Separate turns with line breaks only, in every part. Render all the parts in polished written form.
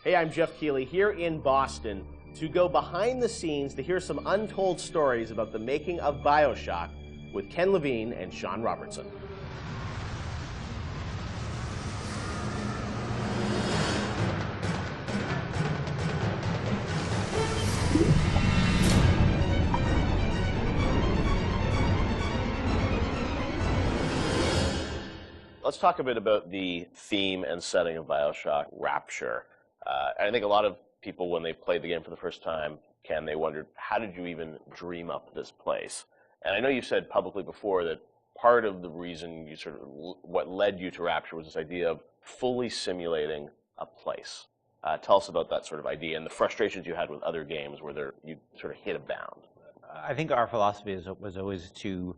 Hey, I'm Jeff Keighley here in Boston to go behind the scenes to hear some untold stories about the making of Bioshock with Ken Levine and Sean Robertson. Let's talk a bit about the theme and setting of Bioshock, Rapture. I think a lot of people, when they played the game for the first time, Ken, they wondered, how did you even dream up this place? And I know you said publicly before that part of the reason you what led you to Rapture was this idea of fully simulating a place. Tell us about that sort of idea and the frustrations you had with other games where you sort of hit a bound.
I think our philosophy was always to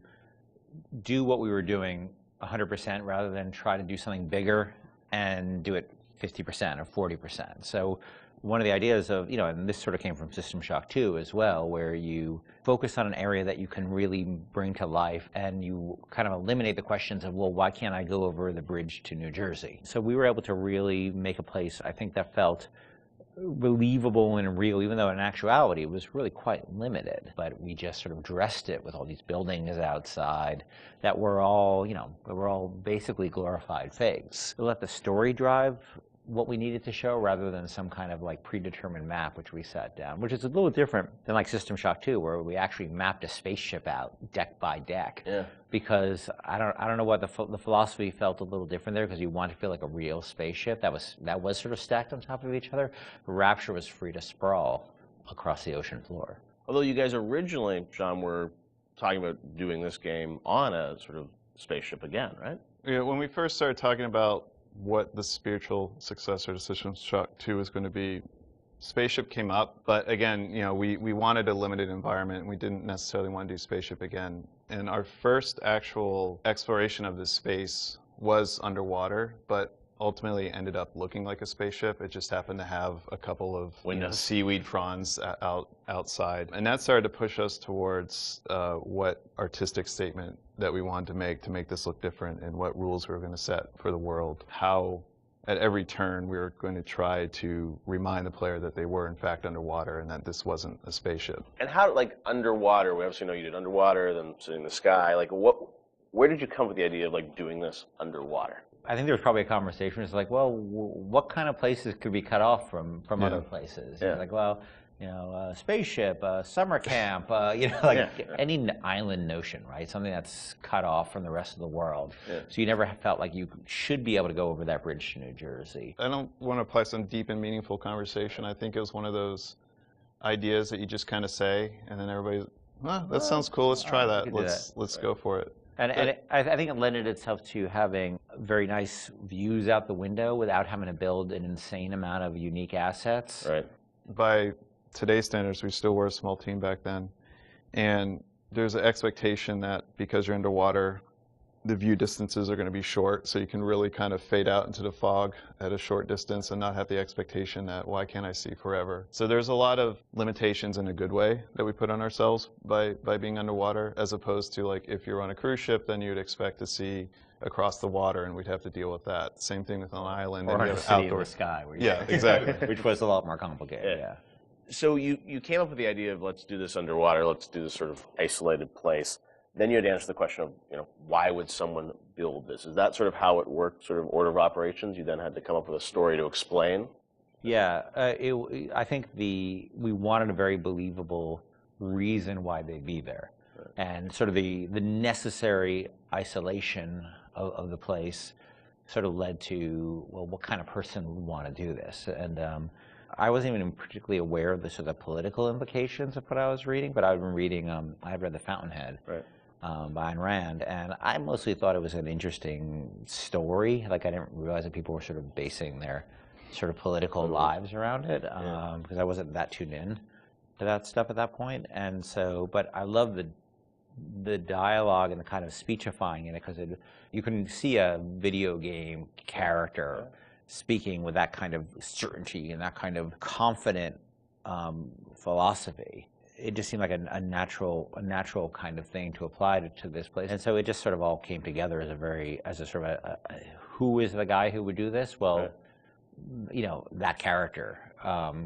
do what we were doing 100% rather than try to do something bigger and do it 50% or 40%. So one of the ideas of, and this sort of came from System Shock 2 as well, where you focus on an area that you can really bring to life and you kind of eliminate the questions of, well, why can't I go over the bridge to New Jersey? So we were able to really make a place, I think, that felt believable and real, even though in actuality it was really quite limited. But we just sort of dressed it with all these buildings outside that were all, basically glorified fakes. We let the story drive what we needed to show rather than some kind of like predetermined map which we set down, which is a little different than like System Shock 2, where we actually mapped a spaceship out deck by deck. Yeah. Because I don't know what the philosophy felt a little different there, because you want to feel like a real spaceship that was sort of stacked on top of each other. Rapture was free to sprawl across the ocean floor.
Although you guys originally, Sean, were talking about doing this game on a sort of spaceship again, right?
Yeah, when we first started talking about what the spiritual successor to System Shock 2 is going to be, Spaceship came up, but again, we wanted a limited environment. We didn't necessarily want to do Spaceship again. And our first actual exploration of this space was underwater, but ultimately ended up looking like a spaceship. It just happened to have a couple of seaweed fronds outside. And that started to push us towards what artistic statement that we wanted to make this look different, and what rules we were going to set for the world. How at every turn we were going to try to remind the player that they were in fact underwater and that this wasn't a spaceship.
And how, like, underwater, we obviously know you did underwater, then sitting in the sky, like where did you come with the idea of like doing this underwater?
I think there was probably a conversation. It's like, well, what kind of places could be cut off from other places? Yeah. Like, well, spaceship, summer camp, any island notion, right? Something that's cut off from the rest of the world. Yeah. So you never felt like you should be able to go over that bridge to New Jersey.
I don't want to apply some deep and meaningful conversation. I think it was one of those ideas that you just kind of say, and then everybody's, that sounds cool. Let's try that. Let's go for it.
And I think it lended itself to having very nice views out the window without having to build an insane amount of unique assets.
Right.
By today's standards, we still were a small team back then. And there's an expectation that because you're underwater, the view distances are going to be short, so you can really kind of fade out into the fog at a short distance and not have the expectation that, why can't I see forever? So there's a lot of limitations in a good way that we put on ourselves by being underwater, as opposed to, like, if you're on a cruise ship, then you'd expect to see across the water, and we'd have to deal with that. Same thing with an island.
Or in a city in the sky.
Yeah, exactly.
Which was a lot more complicated, yeah.
So you came up with the idea of, let's do this underwater, let's do this sort of isolated place. Then you had to answer the question of, why would someone build this? Is that sort of how it worked, sort of order of operations? You then had to come up with a story to explain?
Yeah, I think we wanted a very believable reason why they'd be there. Right. And sort of the necessary isolation of the place sort of led to, well, what kind of person would want to do this? And I wasn't even particularly aware of the sort of political implications of what I was reading, but I've been reading, I read The Fountainhead. Right. By Ayn Rand, and I mostly thought it was an interesting story. Like, I didn't realize that people were sort of basing their sort of political lives around it, because I wasn't that tuned in to that stuff at that point. And so, but I love the dialogue and the kind of speechifying in it, because you can see a video game character speaking with that kind of certainty and that kind of confident philosophy. It just seemed like a natural kind of thing to apply to this place. And so it just sort of all came together as a sort of who is the guy who would do this? Well, that character.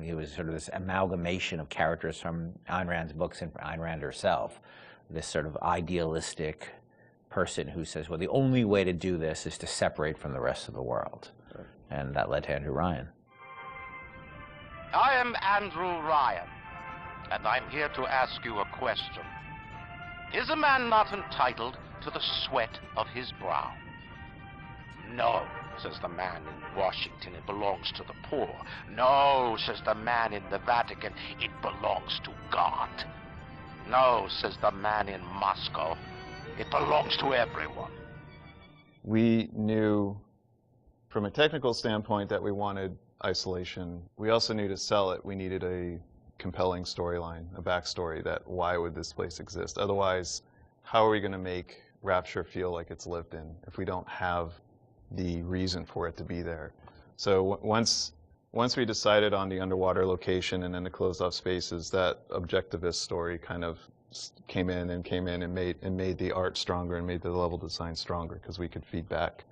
He was sort of this amalgamation of characters from Ayn Rand's books and Ayn Rand herself. This sort of idealistic person who says, well, the only way to do this is to separate from the rest of the world. Right. And that led to Andrew Ryan.
I am Andrew Ryan, and I'm here to ask you a question. Is a man not entitled to the sweat of his brow? No, says the man in Washington, it belongs to the poor. No, says the man in the Vatican, it belongs to God. No, says the man in Moscow, it belongs to everyone.
We knew from a technical standpoint that we wanted isolation. We also knew to sell it, we needed a compelling storyline, a backstory that why would this place exist? Otherwise, how are we going to make Rapture feel like it's lived in if we don't have the reason for it to be there? So once we decided on the underwater location and then the closed off spaces, that objectivist story kind of came in and made the art stronger and made the level design stronger because we could feed back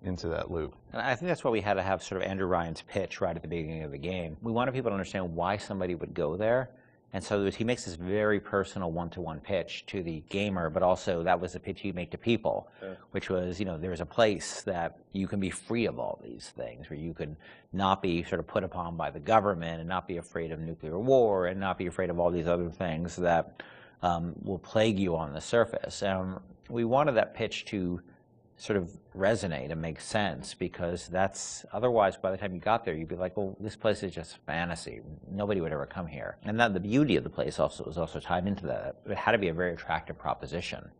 into that loop.
And I think that's why we had to have sort of Andrew Ryan's pitch right at the beginning of the game. We wanted people to understand why somebody would go there. And so he makes this very personal one-to-one pitch to the gamer, but also that was the pitch he'd make to people, which was, there's a place that you can be free of all these things, where you can not be sort of put upon by the government and not be afraid of nuclear war and not be afraid of all these other things that will plague you on the surface. We wanted that pitch to sort of resonate and make sense, because that's, otherwise by the time you got there you'd be like, well, this place is just fantasy, nobody would ever come here. And that the beauty of the place also was also tied into that. It had to be a very attractive proposition,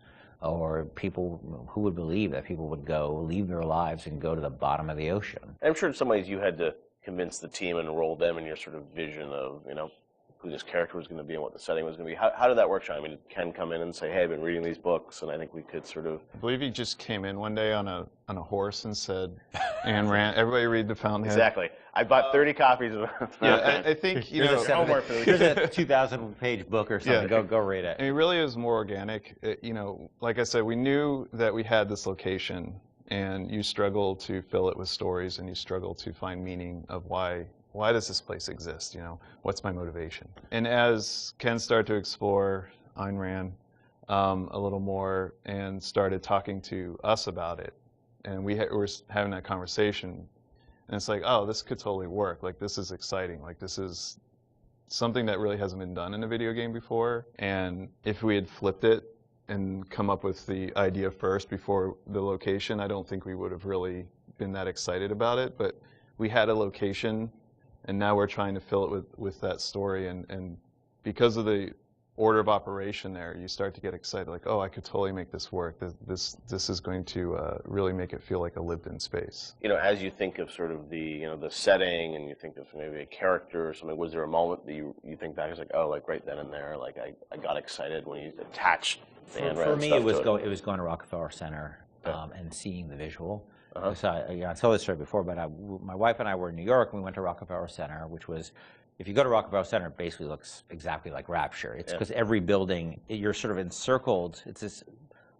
or people who would believe that people would go leave their lives and go to the bottom of the ocean.
I'm sure in some ways you had to convince the team and enroll them in your sort of vision of who this character was going to be and what the setting was going to be. How did that work, Sean? I mean, did Ken come in and say, hey, I've been reading these books, and I think we could sort of...
I believe he just came in one day on a horse and said, Ayn Rand, everybody read The Fountainhead.
Exactly. I bought 30 copies of it.
Yeah, I think,
here's a 2,000-page book or something. Yeah. Go read it.
And it really is more organic. Like I said, we knew that we had this location, and you struggle to fill it with stories, and you struggle to find meaning of why does this place exist? What's my motivation? And as Ken started to explore Ayn Rand a little more and started talking to us about it, and we were having that conversation, and it's like, oh, this could totally work. Like, this is exciting. Like, this is something that really hasn't been done in a video game before. And if we had flipped it and come up with the idea first before the location, I don't think we would have really been that excited about it. But we had a location, and now we're trying to fill it with that story, and because of the order of operation there, you start to get excited, like, oh, I could totally make this work. This is going to really make it feel like a lived-in space.
As you think of sort of the the setting, and you think of maybe a character or something, was there a moment that you think back, it's like, oh, like right then and there, like I got excited when you attached the Ayn Rand
For me,
stuff
it was
to it?
It was going to Rockefeller Center and seeing the visual.
Uh-huh.
So I told this story before, but my wife and I were in New York, and we went to Rockefeller Center, which was, if you go to Rockefeller Center, it basically looks exactly like Rapture. It's because every building, you're sort of encircled. It's this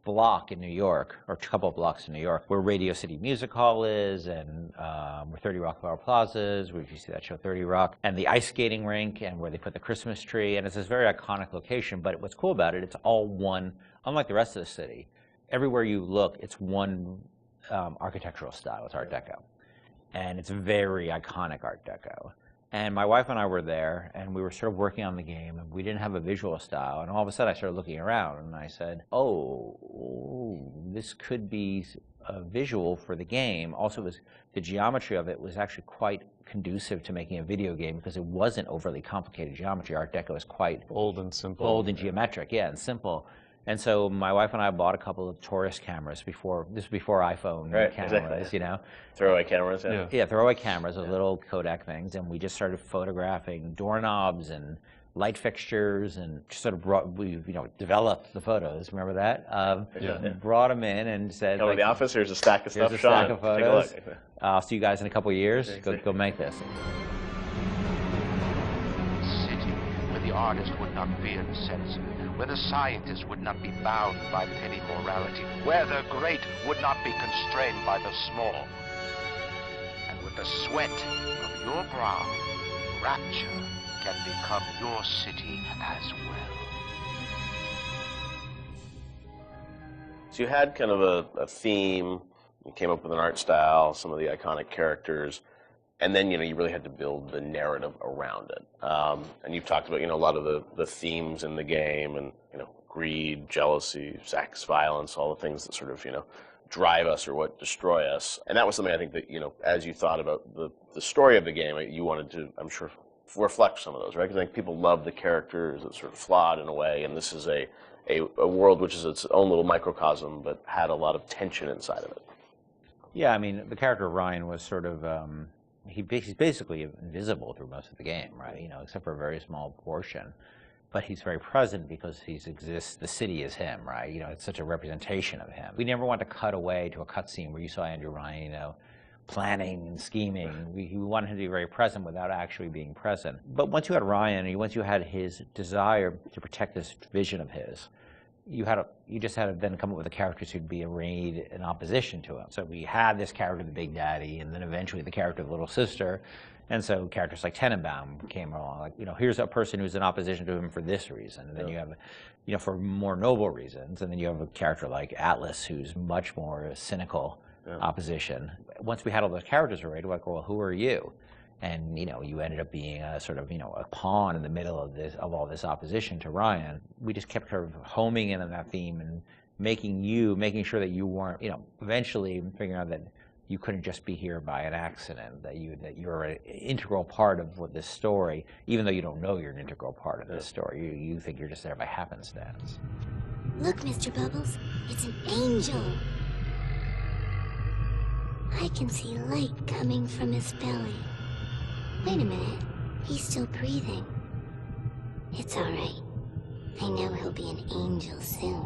block in New York, or a couple of blocks in New York, where Radio City Music Hall is, and where 30 Rockefeller Plazas, where you see that show 30 Rock, and the ice skating rink, and where they put the Christmas tree, and it's this very iconic location. But what's cool about it, it's all one, unlike the rest of the city. Everywhere you look, it's one architectural style. It's Art Deco, and it's very iconic Art Deco. And my wife and I were there, and we were sort of working on the game, and we didn't have a visual style. And all of a sudden, I started looking around, and I said, "Oh, this could be a visual for the game." Also, the geometry of it was actually quite conducive to making a video game, because it wasn't overly complicated geometry. Art Deco is quite
bold and simple,
bold and geometric, and simple. And so my wife and I bought a couple of tourist cameras before iPhone cameras,
exactly. Throwaway cameras,
yeah, throwaway cameras, those little Kodak things, and we just started photographing doorknobs and light fixtures, and just sort of developed the photos. Remember that? Brought them in and said,
"Come to the office. Here's a stack of stuff,
Here's a
Sean.
stack of photos.
Take a look."
I'll see you guys in a couple of years. Go make this.
City where the artist would not fear the censor, where the scientist would not be bound by petty morality, where the great would not be constrained by the small, and with the sweat of your brow, Rapture can become your city as well.
So you had kind of a theme, you came up with an art style, some of the iconic characters, and then, you really had to build the narrative around it. And you've talked about, a lot of the themes in the game and, greed, jealousy, sex, violence, all the things that sort of, drive us or what destroy us. And that was something I think that, as you thought about the story of the game, you wanted to, I'm sure, reflect some of those, right? Because I think people love the characters, it's sort of flawed in a way, and this is a world which is its own little microcosm, but had a lot of tension inside of it.
Yeah, I mean, the character of Ryan was sort of, he's basically invisible through most of the game, right? Except for a very small portion. But he's very present because he exists, the city is him, right? It's such a representation of him. We never want to cut away to a cutscene where you saw Andrew Ryan, planning and scheming. We wanted him to be very present without actually being present. But once you had Ryan, once you had his desire to protect this vision of his, you just had to then come up with the characters who'd be arrayed in opposition to him. So we had this character, the Big Daddy, and then eventually the character of the Little Sister. And so characters like Tenenbaum came along, like, here's a person who's in opposition to him for this reason. And then you have, for more noble reasons. And then you have a character like Atlas, who's much more cynical opposition. Once we had all those characters arrayed, we're like, well, who are you? And, you ended up being a sort of, a pawn in the middle of all this opposition to Ryan. We just kept sort of homing in on that theme and making sure that you weren't, eventually figuring out that you couldn't just be here by an accident, that you're an integral part of this story, even though you don't know you're an integral part of this story. You think you're just there by happenstance.
Look, Mr. Bubbles, it's an angel. I can see light coming from his belly. Wait a minute, he's still breathing. It's all right. I know he'll be an angel soon.